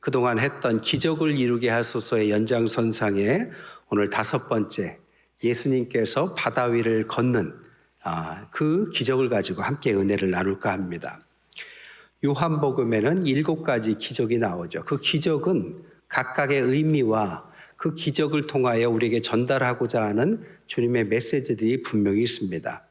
그동안 했던 기적을 이루게 하소서의 연장선상에 오늘 5번째, 예수님께서 바다 위를 걷는 그 기적을 가지고 함께 은혜를 나눌까 합니다. 요한복음에는 7가지 기적이 나오죠. 그 기적은 각각의 의미와 그 기적을 통하여 우리에게 전달하고자 하는 주님의 메시지들이 분명히 있습니다.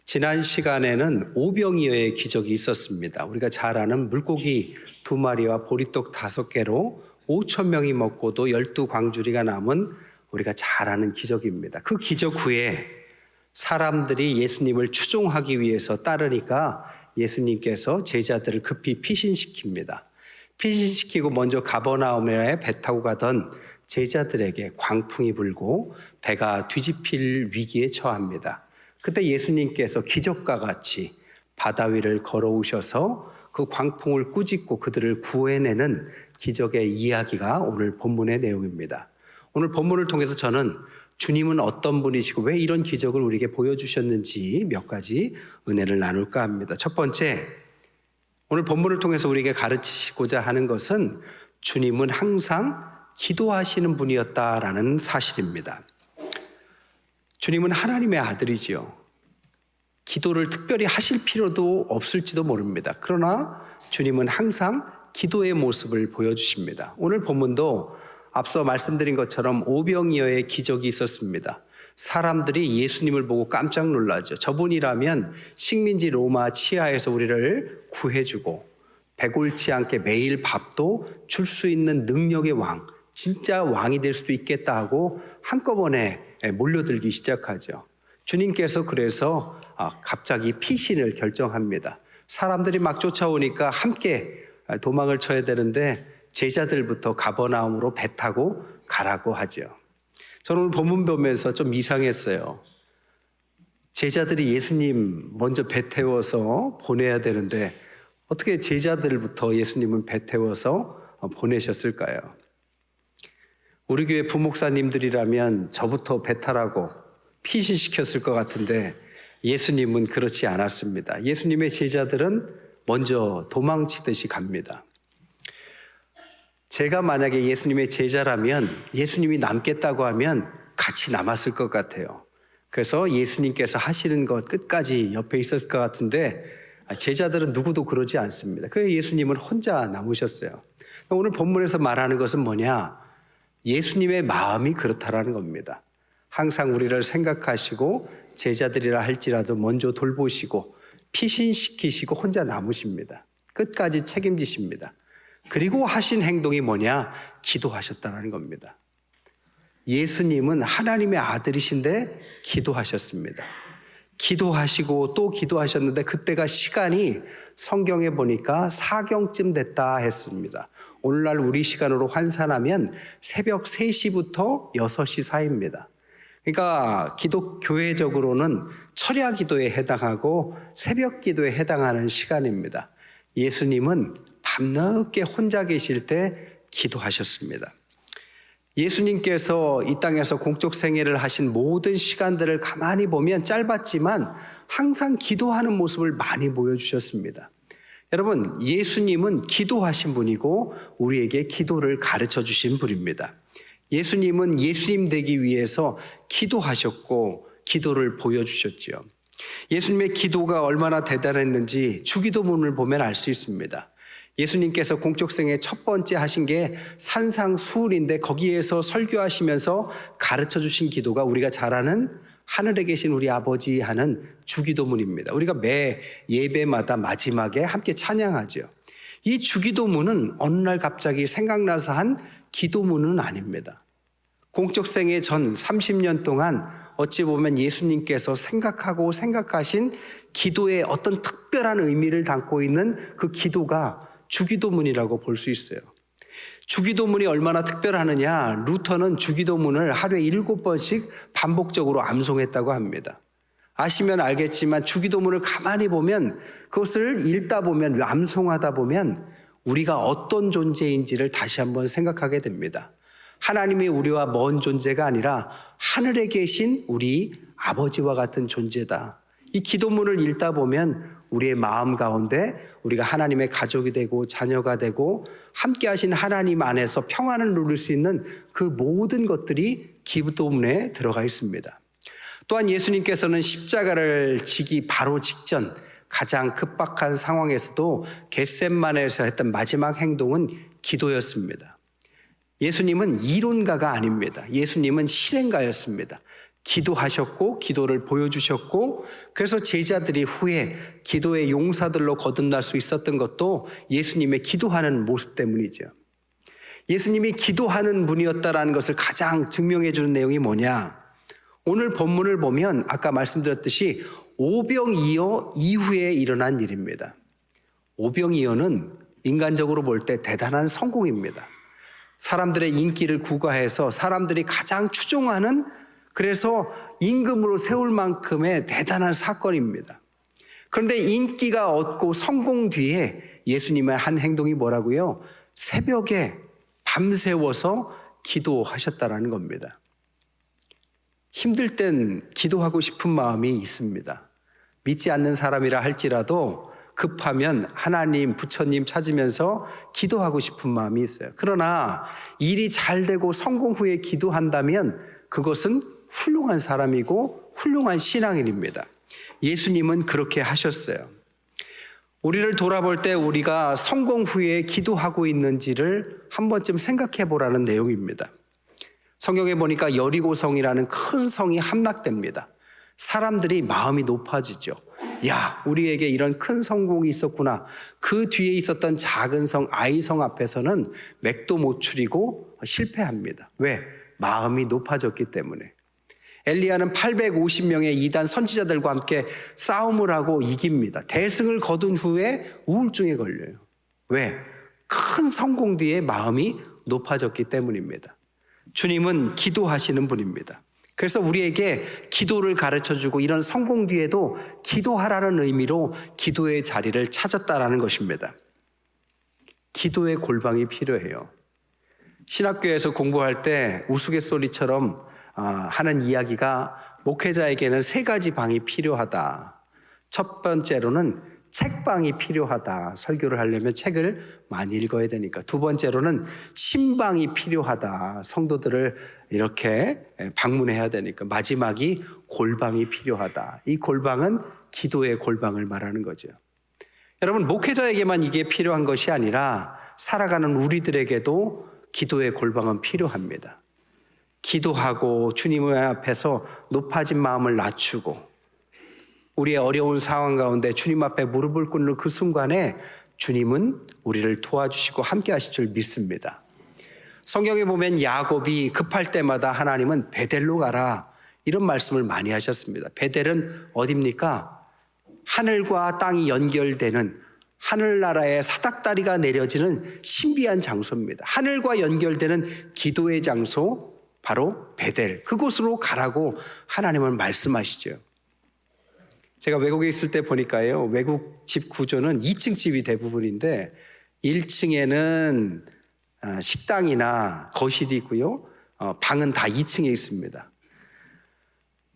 지난 시간에는 오병이어의 기적이 있었습니다. 우리가 잘 아는 물고기 2마리와 보리떡 5개로 5,000명이 먹고도 12광주리가 남은 우리가 잘 아는 기적입니다. 그 기적 후에 사람들이 예수님을 추종하기 위해서 따르니까 예수님께서 제자들을 급히 피신시킵니다. 피신시키고 먼저 가버나움에 배 타고 가던 제자들에게 광풍이 불고 배가 뒤집힐 위기에 처합니다. 그때 예수님께서 기적과 같이 바다 위를 걸어오셔서 그 광풍을 꾸짖고 그들을 구해내는 기적의 이야기가 오늘 본문의 내용입니다. 오늘 본문을 통해서 저는 주님은 어떤 분이시고 왜 이런 기적을 우리에게 보여주셨는지 몇 가지 은혜를 나눌까 합니다. 첫 번째, 오늘 본문을 통해서 우리에게 가르치시고자 하는 것은 주님은 항상 기도하시는 분이었다라는 사실입니다. 주님은 하나님의 아들이지요. 기도를 특별히 하실 필요도 없을지도 모릅니다. 그러나 주님은 항상 기도의 모습을 보여주십니다. 오늘 본문도 앞서 말씀드린 것처럼 오병이어의 기적이 있었습니다. 사람들이 예수님을 보고 깜짝 놀라죠. 저분이라면 식민지 로마 치하에서 우리를 구해주고 배골치 않게 매일 밥도 줄 수 있는 능력의 왕, 진짜 왕이 될 수도 있겠다 하고 한꺼번에 몰려들기 시작하죠. 주님께서 그래서 갑자기 피신을 결정합니다. 사람들이 막 쫓아오니까 함께 도망을 쳐야 되는데 제자들부터 가버나움으로 배 타고 가라고 하죠. 저는 오늘 본문 보면서 좀 이상했어요. 제자들이 예수님 먼저 배 태워서 보내야 되는데 어떻게 제자들부터 예수님은 배 태워서 보내셨을까요? 우리 교회 부목사님들이라면 저부터 배 타라고 피신시켰을 것 같은데 예수님은 그렇지 않았습니다. 예수님의 제자들은 먼저 도망치듯이 갑니다. 제가 만약에 예수님의 제자라면 예수님이 남겠다고 하면 같이 남았을 것 같아요. 그래서 예수님께서 하시는 것 끝까지 옆에 있을 것 같은데 제자들은 누구도 그러지 않습니다. 그래서 예수님은 혼자 남으셨어요. 오늘 본문에서 말하는 것은 뭐냐? 예수님의 마음이 그렇다라는 겁니다. 항상 우리를 생각하시고 제자들이라 할지라도 먼저 돌보시고 피신시키시고 혼자 남으십니다. 끝까지 책임지십니다. 그리고 하신 행동이 뭐냐? 기도하셨다는 겁니다. 예수님은 하나님의 아들이신데 기도하셨습니다. 기도하시고 또 기도하셨는데 그때가 시간이 성경에 보니까 사경쯤 됐다 했습니다. 오늘날 우리 시간으로 환산하면 새벽 3시부터 6시 사이입니다. 그러니까 기독교회적으로는 철야 기도에 해당하고 새벽 기도에 해당하는 시간입니다. 예수님은 밤늦게 혼자 계실 때 기도하셨습니다. 예수님께서 이 땅에서 공적 생애를 하신 모든 시간들을 가만히 보면 짧았지만 항상 기도하는 모습을 많이 보여주셨습니다. 여러분, 예수님은 기도하신 분이고 우리에게 기도를 가르쳐 주신 분입니다. 예수님은 예수님 되기 위해서 기도하셨고 기도를 보여주셨죠. 예수님의 기도가 얼마나 대단했는지 주기도문을 보면 알 수 있습니다. 예수님께서 공적 생애 첫 번째 하신 게 산상수훈인데 거기에서 설교하시면서 가르쳐 주신 기도가 우리가 잘 아는 하늘에 계신 우리 아버지 하는 주기도문입니다. 우리가 매 예배마다 마지막에 함께 찬양하죠. 이 주기도문은 어느 날 갑자기 생각나서 한 기도문은 아닙니다. 공적 생애 전 30년 동안 어찌 보면 예수님께서 생각하고 생각하신 기도에 어떤 특별한 의미를 담고 있는 그 기도가 주기도문이라고 볼 수 있어요. 주기도문이 얼마나 특별하느냐? 루터는 주기도문을 하루에 7번씩 반복적으로 암송했다고 합니다. 아시면 알겠지만 주기도문을 가만히 보면 그것을 읽다 보면 암송하다 보면 우리가 어떤 존재인지를 다시 한번 생각하게 됩니다. 하나님이 우리와 먼 존재가 아니라 하늘에 계신 우리 아버지와 같은 존재다. 이 기도문을 읽다 보면 우리의 마음 가운데 우리가 하나님의 가족이 되고 자녀가 되고 함께 하신 하나님 안에서 평안을 누릴 수 있는 그 모든 것들이 기도문에 들어가 있습니다. 또한 예수님께서는 십자가를 지기 바로 직전 가장 급박한 상황에서도 겟셋마네에서 했던 마지막 행동은 기도였습니다. 예수님은 이론가가 아닙니다. 예수님은 실행가였습니다. 기도하셨고 기도를 보여주셨고 그래서 제자들이 후에 기도의 용사들로 거듭날 수 있었던 것도 예수님의 기도하는 모습 때문이죠. 예수님이 기도하는 분이었다라는 것을 가장 증명해 주는 내용이 뭐냐? 오늘 본문을 보면 아까 말씀드렸듯이 오병이어 이후에 일어난 일입니다. 오병이어는 인간적으로 볼 때 대단한 성공입니다. 사람들의 인기를 구가해서 사람들이 가장 추종하는 그래서 임금으로 세울 만큼의 대단한 사건입니다. 그런데 인기가 얻고 성공 뒤에 예수님의 한 행동이 뭐라고요? 새벽에 밤새워서 기도하셨다라는 겁니다. 힘들 땐 기도하고 싶은 마음이 있습니다. 믿지 않는 사람이라 할지라도 급하면 하나님, 부처님 찾으면서 기도하고 싶은 마음이 있어요. 그러나 일이 잘 되고 성공 후에 기도한다면 그것은 훌륭한 사람이고 훌륭한 신앙인입니다. 예수님은 그렇게 하셨어요. 우리를 돌아볼 때 우리가 성공 후에 기도하고 있는지를 한 번쯤 생각해 보라는 내용입니다. 성경에 보니까 여리고성이라는 큰 성이 함락됩니다. 사람들이 마음이 높아지죠. 야, 우리에게 이런 큰 성공이 있었구나. 그 뒤에 있었던 작은 성 아이성 앞에서는 맥도 못 추리고 실패합니다. 왜? 마음이 높아졌기 때문에. 엘리야는 850명의 이단 선지자들과 함께 싸움을 하고 이깁니다. 대승을 거둔 후에 우울증에 걸려요. 왜? 큰 성공 뒤에 마음이 높아졌기 때문입니다. 주님은 기도하시는 분입니다. 그래서 우리에게 기도를 가르쳐주고 이런 성공 뒤에도 기도하라는 의미로 기도의 자리를 찾았다라는 것입니다. 기도의 골방이 필요해요. 신학교에서 공부할 때 우스갯소리처럼 하는 이야기가 목회자에게는 3가지 방이 필요하다. 첫 번째로는 책방이 필요하다. 설교를 하려면 책을 많이 읽어야 되니까. 두 번째로는 신방이 필요하다. 성도들을 이렇게 방문해야 되니까. 마지막이 골방이 필요하다. 이 골방은 기도의 골방을 말하는 거죠. 여러분, 목회자에게만 이게 필요한 것이 아니라 살아가는 우리들에게도 기도의 골방은 필요합니다. 기도하고 주님의 앞에서 높아진 마음을 낮추고 우리의 어려운 상황 가운데 주님 앞에 무릎을 꿇는 그 순간에 주님은 우리를 도와주시고 함께 하실 줄 믿습니다. 성경에 보면 야곱이 급할 때마다 하나님은 베델로 가라 이런 말씀을 많이 하셨습니다. 베델은 어디입니까? 하늘과 땅이 연결되는 하늘나라의 사닥다리가 내려지는 신비한 장소입니다. 하늘과 연결되는 기도의 장소 바로 베델, 그곳으로 가라고 하나님은 말씀하시죠. 제가 외국에 있을 때 보니까요, 외국 집 구조는 2층 집이 대부분인데 1층에는 식당이나 거실이 있고요, 방은 다 2층에 있습니다.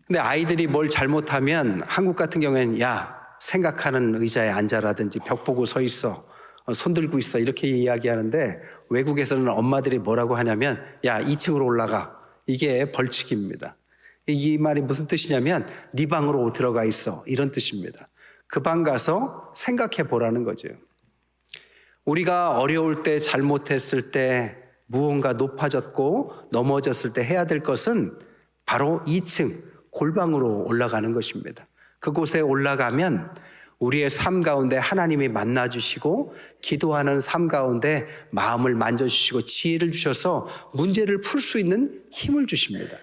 근데 아이들이 뭘 잘못하면 한국 같은 경우에는 야, 생각하는 의자에 앉아라든지 벽 보고 서 있어, 손 들고 있어 이렇게 이야기하는데 외국에서는 엄마들이 뭐라고 하냐면 야, 2층으로 올라가. 이게 벌칙입니다. 이 말이 무슨 뜻이냐면 네 방으로 들어가 있어 이런 뜻입니다. 그 방 가서 생각해 보라는 거죠. 우리가 어려울 때 잘못했을 때 무언가 높아졌고 넘어졌을 때 해야 될 것은 바로 2층 골방으로 올라가는 것입니다. 그곳에 올라가면 우리의 삶 가운데 하나님이 만나주시고 기도하는 삶 가운데 마음을 만져주시고 지혜를 주셔서 문제를 풀 수 있는 힘을 주십니다.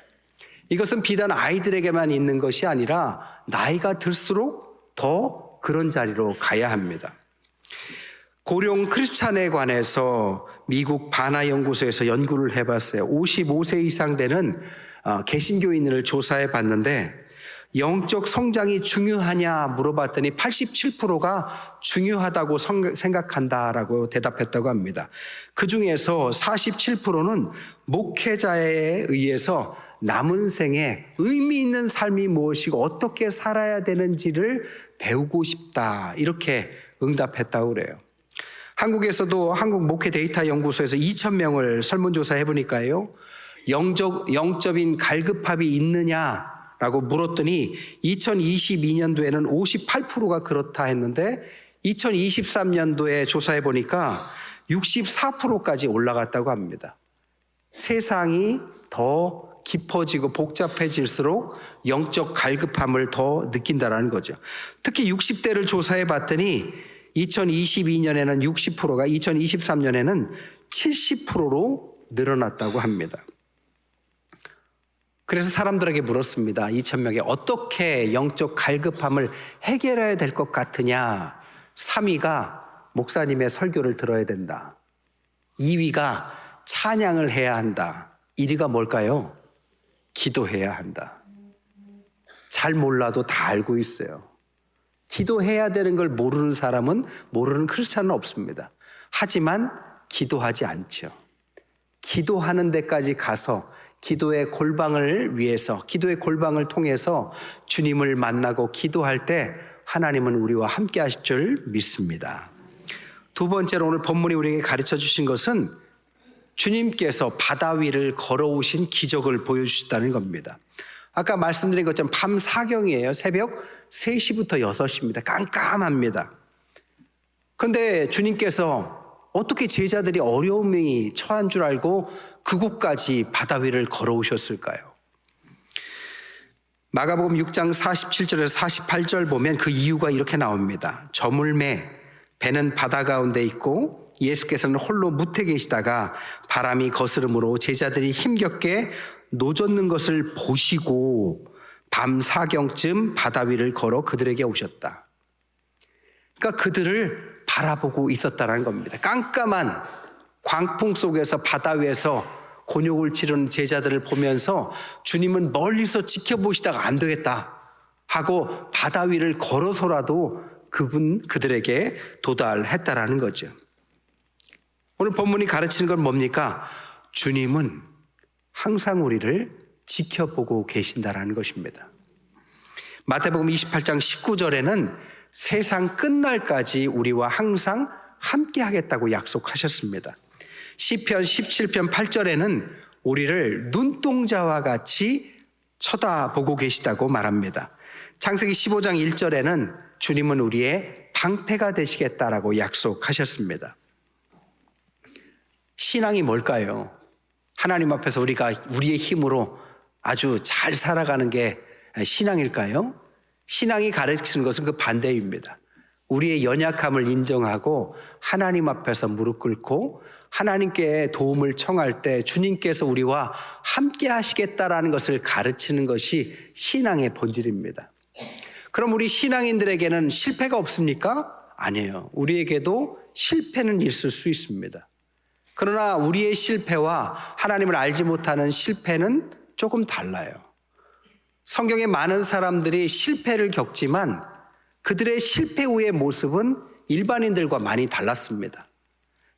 이것은 비단 아이들에게만 있는 것이 아니라 나이가 들수록 더 그런 자리로 가야 합니다. 고령 크리스찬에 관해서 미국 바나연구소에서 연구를 해봤어요. 55세 이상 되는 개신교인을 조사해 봤는데 영적 성장이 중요하냐 물어봤더니 87%가 중요하다고 생각한다라고 대답했다고 합니다. 그 중에서 47%는 목회자에 의해서 남은 생에 의미 있는 삶이 무엇이고 어떻게 살아야 되는지를 배우고 싶다. 이렇게 응답했다고 그래요. 한국에서도 한국 목회 데이터 연구소에서 2,000명을 설문조사해 보니까요. 영적인 갈급함이 있느냐라고 물었더니 2022년도에는 58%가 그렇다 했는데 2023년도에 조사해 보니까 64%까지 올라갔다고 합니다. 세상이 더 깊어지고 복잡해질수록 영적 갈급함을 더 느낀다는 거죠. 특히 60대를 조사해 봤더니 2022년에는 60%가 2023년에는 70%로 늘어났다고 합니다. 그래서 사람들에게 물었습니다. 2,000명에 어떻게 영적 갈급함을 해결해야 될 것 같으냐? 3위가 목사님의 설교를 들어야 된다. 2위가 찬양을 해야 한다. 1위가 뭘까요? 기도해야 한다. 잘 몰라도 다 알고 있어요. 기도해야 되는 걸 모르는 사람은 모르는 크리스찬은 없습니다. 하지만 기도하지 않죠. 기도하는 데까지 가서 기도의 골방을 위해서, 기도의 골방을 통해서 주님을 만나고 기도할 때 하나님은 우리와 함께 하실 줄 믿습니다. 두 번째로 오늘 본문이 우리에게 가르쳐 주신 것은 주님께서 바다 위를 걸어오신 기적을 보여주셨다는 겁니다. 아까 말씀드린 것처럼 밤 사경이에요. 새벽 3시부터 6시입니다. 깜깜합니다. 그런데 주님께서 어떻게 제자들이 어려움이 처한 줄 알고 그곳까지 바다 위를 걸어오셨을까요? 마가복음 6장 47절에서 48절 보면 그 이유가 이렇게 나옵니다. 저물매 배는 바다 가운데 있고 예수께서는 홀로 무태 계시다가 바람이 거스름으로 제자들이 힘겹게 노젓는 것을 보시고 밤 사경쯤 바다 위를 걸어 그들에게 오셨다. 그러니까 그들을 바라보고 있었다는 겁니다. 깜깜한 광풍 속에서 바다 위에서 곤욕을 치르는 제자들을 보면서 주님은 멀리서 지켜보시다가 안 되겠다 하고 바다 위를 걸어서라도 그들에게 도달했다라는 거죠. 오늘 본문이 가르치는 건 뭡니까? 주님은 항상 우리를 지켜보고 계신다라는 것입니다. 마태복음 28장 19절에는 세상 끝날까지 우리와 항상 함께 하겠다고 약속하셨습니다. 시편 17편 8절에는 우리를 눈동자와 같이 쳐다보고 계시다고 말합니다. 창세기 15장 1절에는 주님은 우리의 방패가 되시겠다라고 약속하셨습니다. 신앙이 뭘까요? 하나님 앞에서 우리가 우리의 힘으로 아주 잘 살아가는 게 신앙일까요? 신앙이 가르치는 것은 그 반대입니다. 우리의 연약함을 인정하고 하나님 앞에서 무릎 꿇고 하나님께 도움을 청할 때 주님께서 우리와 함께 하시겠다라는 것을 가르치는 것이 신앙의 본질입니다. 그럼 우리 신앙인들에게는 실패가 없습니까? 아니에요. 우리에게도 실패는 있을 수 있습니다. 그러나 우리의 실패와 하나님을 알지 못하는 실패는 조금 달라요. 성경에 많은 사람들이 실패를 겪지만 그들의 실패 후의 모습은 일반인들과 많이 달랐습니다.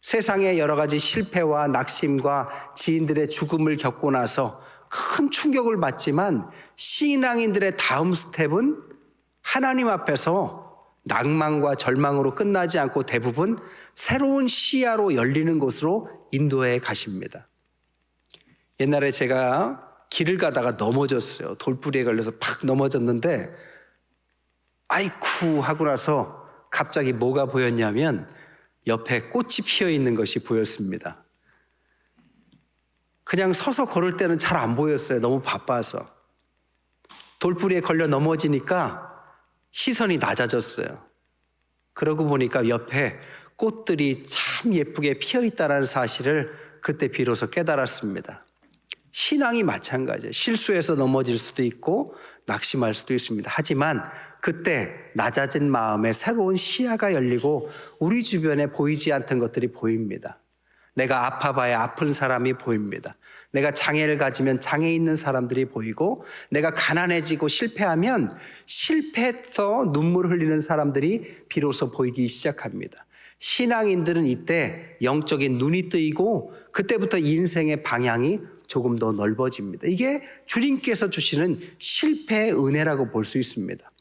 세상의 여러 가지 실패와 낙심과 지인들의 죽음을 겪고 나서 큰 충격을 받지만 신앙인들의 다음 스텝은 하나님 앞에서 낭만과 절망으로 끝나지 않고 대부분 새로운 시야로 열리는 곳으로 인도해 가십니다. 옛날에 제가 길을 가다가 넘어졌어요. 돌부리에 걸려서 팍 넘어졌는데 아이쿠 하고 나서 갑자기 뭐가 보였냐면 옆에 꽃이 피어 있는 것이 보였습니다. 그냥 서서 걸을 때는 잘 안 보였어요. 너무 바빠서. 돌부리에 걸려 넘어지니까 시선이 낮아졌어요. 그러고 보니까 옆에 꽃들이 참 예쁘게 피어 있다는 사실을 그때 비로소 깨달았습니다. 신앙이 마찬가지예요. 실수해서 넘어질 수도 있고 낙심할 수도 있습니다. 하지만 그때 낮아진 마음에 새로운 시야가 열리고 우리 주변에 보이지 않던 것들이 보입니다. 내가 아파봐야 아픈 사람이 보입니다. 내가 장애를 가지면 장애 있는 사람들이 보이고 내가 가난해지고 실패하면 실패해서 눈물 흘리는 사람들이 비로소 보이기 시작합니다. 신앙인들은 이때 영적인 눈이 뜨이고 그때부터 인생의 방향이 조금 더 넓어집니다. 이게 주님께서 주시는 실패의 은혜라고 볼 수 있습니다.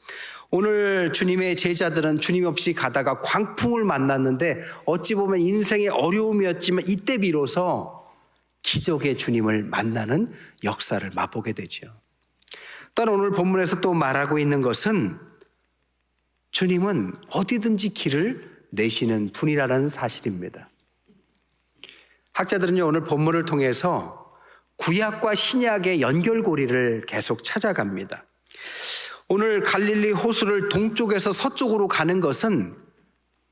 오늘 주님의 제자들은 주님 없이 가다가 광풍을 만났는데 어찌 보면 인생의 어려움이었지만 이때 비로소 기적의 주님을 만나는 역사를 맛보게 되죠. 또한 오늘 본문에서 또 말하고 있는 것은 주님은 어디든지 길을 내시는 분이라는 사실입니다. 학자들은요, 오늘 본문을 통해서 구약과 신약의 연결고리를 계속 찾아갑니다. 오늘 갈릴리 호수를 동쪽에서 서쪽으로 가는 것은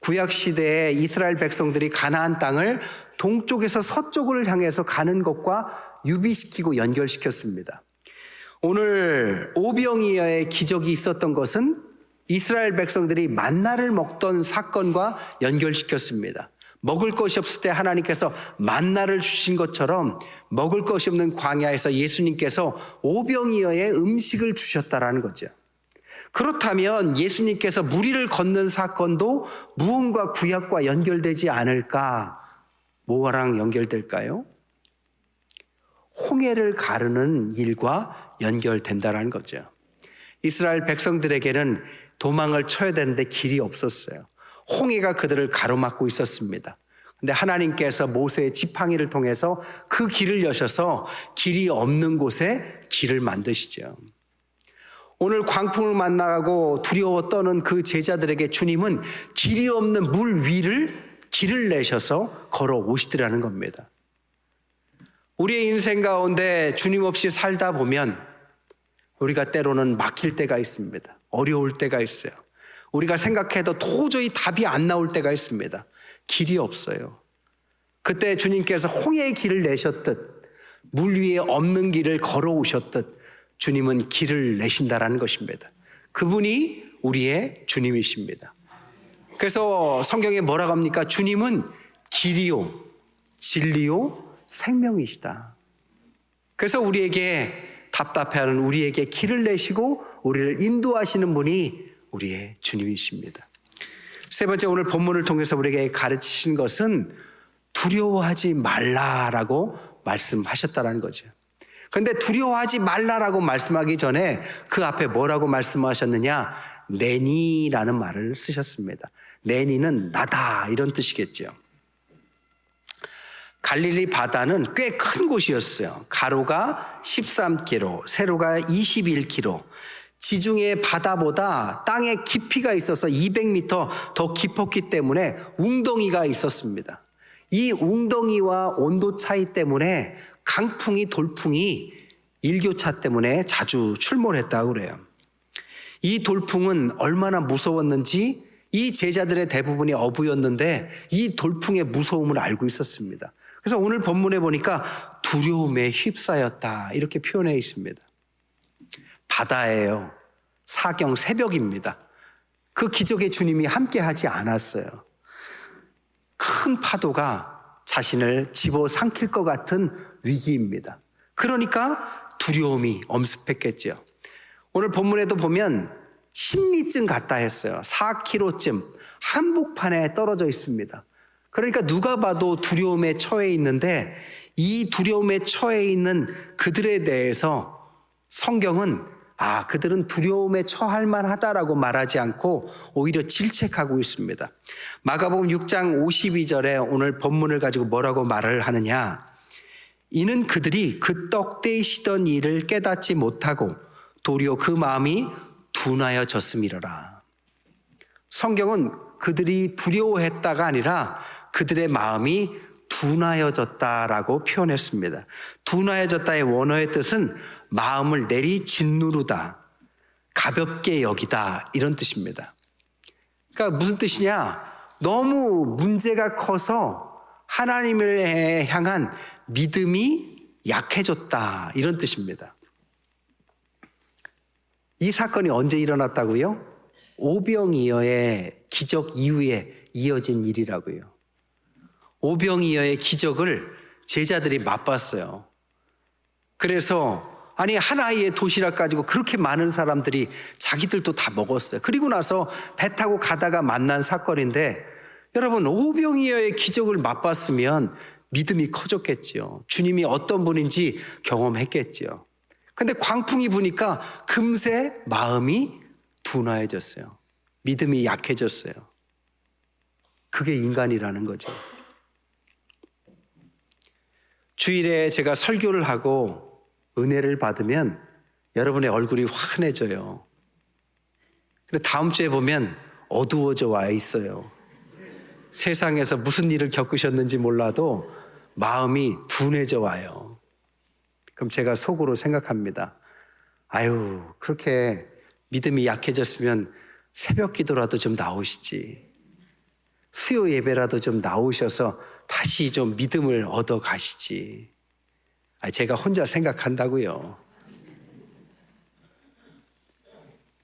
구약 시대에 이스라엘 백성들이 가나안 땅을 동쪽에서 서쪽을 향해서 가는 것과 유비시키고 연결시켰습니다. 오늘 오병이어의 기적이 있었던 것은 이스라엘 백성들이 만나를 먹던 사건과 연결시켰습니다. 먹을 것이 없을 때 하나님께서 만나를 주신 것처럼 먹을 것이 없는 광야에서 예수님께서 오병이어의 음식을 주셨다라는 거죠. 그렇다면 예수님께서 무리를 걷는 사건도 무언가 구약과 연결되지 않을까? 뭐랑 연결될까요? 홍해를 가르는 일과 연결된다라는 거죠. 이스라엘 백성들에게는 도망을 쳐야 되는데 길이 없었어요. 홍해가 그들을 가로막고 있었습니다. 근데 하나님께서 모세의 지팡이를 통해서 그 길을 여셔서 길이 없는 곳에 길을 만드시죠. 오늘 광풍을 만나고 두려워 떠는 그 제자들에게 주님은 길이 없는 물 위를 길을 내셔서 걸어오시더라는 겁니다. 우리의 인생 가운데 주님 없이 살다 보면 우리가 때로는 막힐 때가 있습니다. 어려울 때가 있어요. 우리가 생각해도 도저히 답이 안 나올 때가 있습니다. 길이 없어요. 그때 주님께서 홍해의 길을 내셨듯 물 위에 없는 길을 걸어오셨듯 주님은 길을 내신다라는 것입니다. 그분이 우리의 주님이십니다. 그래서 성경에 뭐라고 합니까? 주님은 길이요, 진리요, 생명이시다. 그래서 우리에게 답답해하는 우리에게 길을 내시고 우리를 인도하시는 분이 우리의 주님이십니다. 세 번째, 오늘 본문을 통해서 우리에게 가르치신 것은 두려워하지 말라라고 말씀하셨다라는 거죠. 그런데 두려워하지 말라라고 말씀하기 전에 그 앞에 뭐라고 말씀하셨느냐? 내니라는 말을 쓰셨습니다. 내니는 나다 이런 뜻이겠죠. 갈릴리 바다는 꽤 큰 곳이었어요. 가로가 13km, 세로가 21km. 지중해 바다보다 땅의 깊이가 있어서 200m 더 깊었기 때문에 웅덩이가 있었습니다. 이 웅덩이와 온도 차이 때문에 강풍이 돌풍이 일교차 때문에 자주 출몰했다고 그래요. 이 돌풍은 얼마나 무서웠는지 이 제자들의 대부분이 어부였는데 이 돌풍의 무서움을 알고 있었습니다. 그래서 오늘 본문에 보니까 두려움에 휩싸였다 이렇게 표현해 있습니다. 바다예요. 사경 새벽입니다. 그 기적의 주님이 함께하지 않았어요. 큰 파도가 자신을 집어삼킬 것 같은 위기입니다. 그러니까 두려움이 엄습했겠죠. 오늘 본문에도 보면 10리쯤 갔다 했어요. 4km쯤 한복판에 떨어져 있습니다. 그러니까 누가 봐도 두려움에 처해 있는데 이 두려움에 처해 있는 그들에 대해서 성경은 그들은 두려움에 처할 만하다라고 말하지 않고 오히려 질책하고 있습니다. 마가복음 6장 52절에 오늘 본문을 가지고 뭐라고 말을 하느냐? 이는 그들이 그 떡대이시던 일을 깨닫지 못하고 도리어 그 마음이 둔하여졌음이로라. 성경은 그들이 두려워했다가 아니라 그들의 마음이 둔하여졌다라고 표현했습니다. 둔하여졌다의 원어의 뜻은 마음을 내리 짓누르다, 가볍게 여기다 이런 뜻입니다. 그러니까 무슨 뜻이냐? 너무 문제가 커서 하나님을 향한 믿음이 약해졌다 이런 뜻입니다. 이 사건이 언제 일어났다고요? 오병이어의 기적 이후에 이어진 일이라고요. 오병이어의 기적을 제자들이 맛봤어요. 그래서 하나의 도시락 가지고 그렇게 많은 사람들이 자기들도 다 먹었어요. 그리고 나서 배 타고 가다가 만난 사건인데 여러분 오병이어의 기적을 맛봤으면 믿음이 커졌겠지요. 주님이 어떤 분인지 경험했겠지요. 근데 광풍이 부니까 금세 마음이 둔화해졌어요. 믿음이 약해졌어요. 그게 인간이라는 거죠. 주일에 제가 설교를 하고 은혜를 받으면 여러분의 얼굴이 환해져요. 근데 다음 주에 보면 어두워져 와 있어요. 세상에서 무슨 일을 겪으셨는지 몰라도 마음이 둔해져 와요. 그럼 제가 속으로 생각합니다. 아유, 그렇게 믿음이 약해졌으면 새벽 기도라도 좀 나오시지. 수요 예배라도 좀 나오셔서 다시 좀 믿음을 얻어 가시지. 제가 혼자 생각한다고요.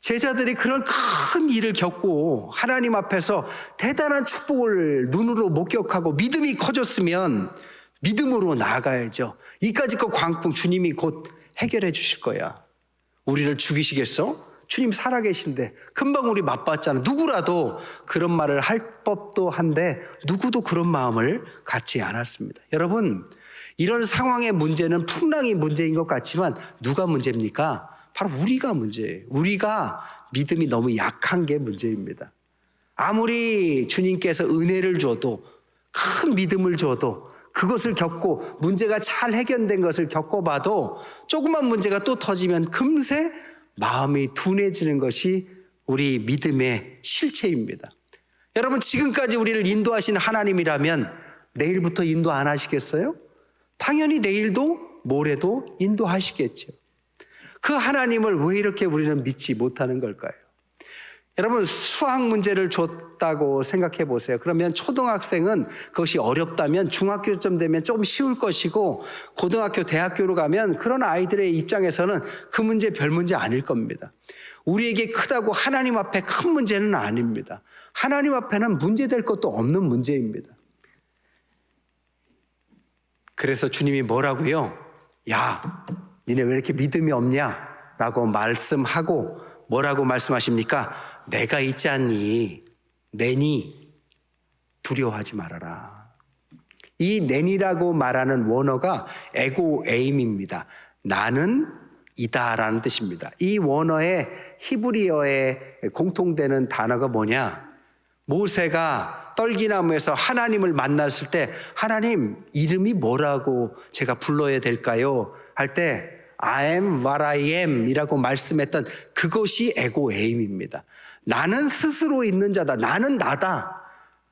제자들이 그런 큰 일을 겪고 하나님 앞에서 대단한 축복을 눈으로 목격하고 믿음이 커졌으면 믿음으로 나아가야죠. 이까짓 거 광풍 주님이 곧 해결해 주실 거야. 우리를 죽이시겠어? 주님 살아계신데 금방 우리 맛봤잖아. 누구라도 그런 말을 할 법도 한데 누구도 그런 마음을 갖지 않았습니다. 여러분, 이런 상황의 문제는 풍랑이 문제인 것 같지만 누가 문제입니까? 바로 우리가 문제예요. 우리가 믿음이 너무 약한 게 문제입니다. 아무리 주님께서 은혜를 줘도 큰 믿음을 줘도 그것을 겪고 문제가 잘 해결된 것을 겪어봐도 조그만 문제가 또 터지면 금세 마음이 둔해지는 것이 우리 믿음의 실체입니다. 여러분, 지금까지 우리를 인도하신 하나님이라면 내일부터 인도 안 하시겠어요? 당연히 내일도 모레도 인도하시겠죠. 그 하나님을 왜 이렇게 우리는 믿지 못하는 걸까요? 여러분, 수학 문제를 줬다고 생각해 보세요. 그러면 초등학생은 그것이 어렵다면 중학교쯤 되면 좀 쉬울 것이고 고등학교, 대학교로 가면 그런 아이들의 입장에서는 그 문제 별 문제 아닐 겁니다. 우리에게 크다고 하나님 앞에 큰 문제는 아닙니다. 하나님 앞에는 문제될 것도 없는 문제입니다. 그래서 주님이 뭐라고요? 야, 니네 왜 이렇게 믿음이 없냐? 라고 말씀하고 뭐라고 말씀하십니까? 내가 있지 않니? 내니 두려워하지 말아라. 이 내니라고 말하는 원어가 에고 에임입니다. 나는 이다라는 뜻입니다. 이 원어의 히브리어에 공통되는 단어가 뭐냐? 모세가 떨기나무에서 하나님을 만났을 때 하나님 이름이 뭐라고 제가 불러야 될까요? 할 때 I am what I am 이라고 말씀했던 그것이 에고 에임입니다. 나는 스스로 있는 자다. 나는 나다.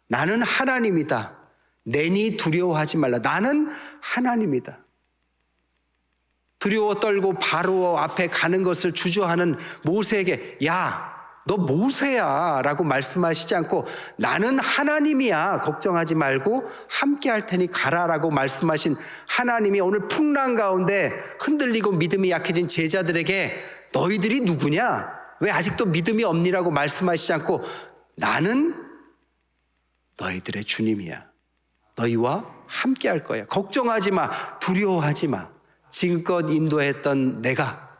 나는 하나님이다. 내니 두려워하지 말라. 나는 하나님이다. 두려워 떨고 바로 앞에 가는 것을 주저하는 모세에게 야, 너 모세야 라고 말씀하시지 않고 나는 하나님이야. 걱정하지 말고 함께 할 테니 가라라고 말씀하신 하나님이 오늘 풍랑 가운데 흔들리고 믿음이 약해진 제자들에게 너희들이 누구냐? 왜 아직도 믿음이 없니라고 말씀하시지 않고 나는 너희들의 주님이야. 너희와 함께 할 거야. 걱정하지 마. 두려워하지 마. 지금껏 인도했던 내가,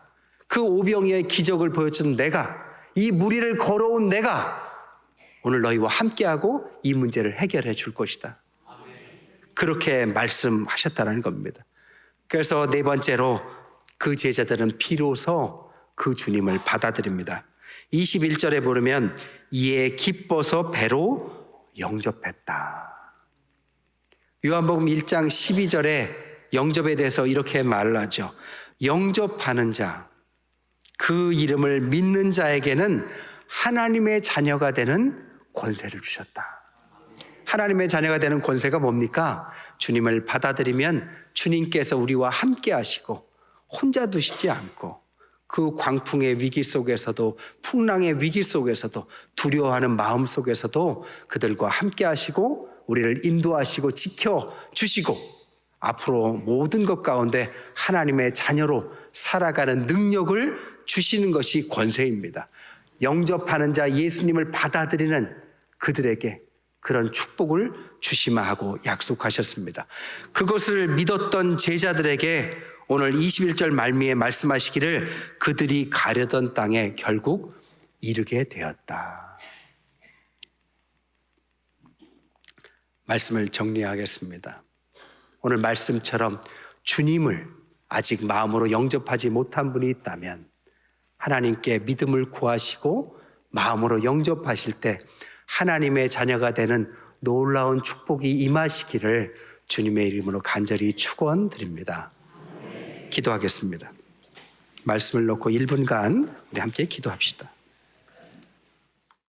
그 오병이어의 기적을 보여준 내가, 이 무리를 걸어온 내가 오늘 너희와 함께하고 이 문제를 해결해 줄 것이다. 그렇게 말씀하셨다는 겁니다. 그래서 네 번째로 그 제자들은 비로소 그 주님을 받아들입니다. 21절에 보면 이에 기뻐서 배로 영접했다. 요한복음 1장 12절에 영접에 대해서 이렇게 말을 하죠. 영접하는 자, 그 이름을 믿는 자에게는 하나님의 자녀가 되는 권세를 주셨다. 하나님의 자녀가 되는 권세가 뭡니까? 주님을 받아들이면 주님께서 우리와 함께 하시고 혼자 두시지 않고 그 광풍의 위기 속에서도 풍랑의 위기 속에서도 두려워하는 마음 속에서도 그들과 함께 하시고 우리를 인도하시고 지켜주시고 앞으로 모든 것 가운데 하나님의 자녀로 살아가는 능력을 주시는 것이 권세입니다. 영접하는 자 예수님을 받아들이는 그들에게 그런 축복을 주시마 하고 약속하셨습니다. 그것을 믿었던 제자들에게 오늘 21절 말미에 말씀하시기를 그들이 가려던 땅에 결국 이르게 되었다. 말씀을 정리하겠습니다. 오늘 말씀처럼 주님을 아직 마음으로 영접하지 못한 분이 있다면 하나님께 믿음을 구하시고 마음으로 영접하실 때 하나님의 자녀가 되는 놀라운 축복이 임하시기를 주님의 이름으로 간절히 축원드립니다. 기도하겠습니다. 말씀을 놓고 1분간 우리 함께 기도합시다.